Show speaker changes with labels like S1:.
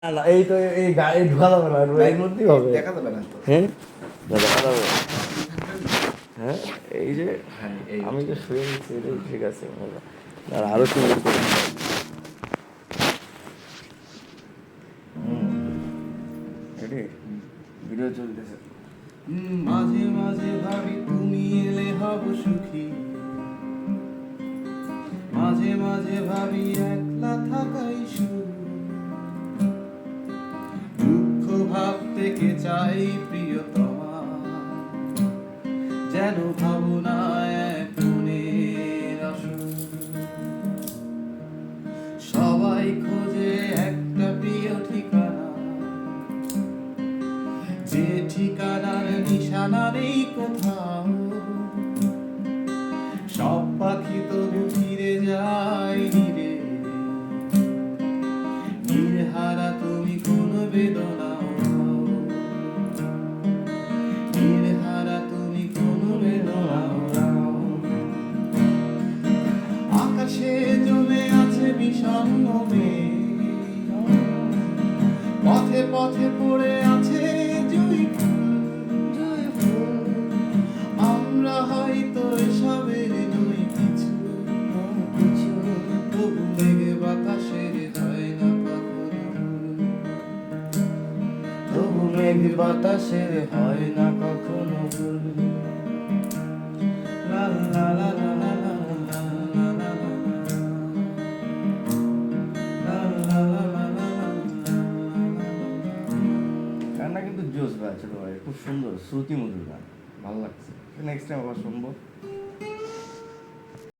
S1: না না, এই তো এই গাড়ি ঢোকা যাবে না, এর মধ্যেই হবে।
S2: দেখা যাবে না তো।
S1: হ্যাঁ দেখা যাবে। হ্যাঁ এই যে
S2: হ্যাঁ, এই
S1: আমি যে শুয়ে নিচ্ছি এটাই ঠিক আছে। আর আরো সুন্দর করে এটি ভিডিও চলতেছে।
S2: মাঝে মাঝে ভাবি তুমি এলে হব সুখী, মাঝে মাঝে ভাবি একলা থাকাই সুখ, দুঃখ ভাবতে কে চাই প্রিয়তমা, যেন ভাবনায় এক মনের আসর। সবাই খোঁজে একটা প্রিয় ঠিকানা, যে ঠিকানার নিশানা নেই কোথাও। সব পাখি তবু ফিরে যায় নীরে, নীরহারা তুমি কোন বেদনাও নাও, নীরহারা তুমি কোন বেদনাও নাও। আকাশে জমে আছে বিষণ্ণ মেঘ, পথে পথে পড়ে আছে জুঁই ফুল। আমরা হয়তো এসবের নই কিছু, তবু মেঘে বাতাসের হয় না কখনো, তবু মেঘ বাতাসের হয় না কখনো ভুল। লা লা লা লা লা লা লা লা লা লা।
S1: গানটা কিন্তু জোস ভাই, ছোট ভাই, খুব সুন্দর শ্রুতি মধুর গান, ভালো লাগছে। নেক্সট টাইম আবার শুনবো।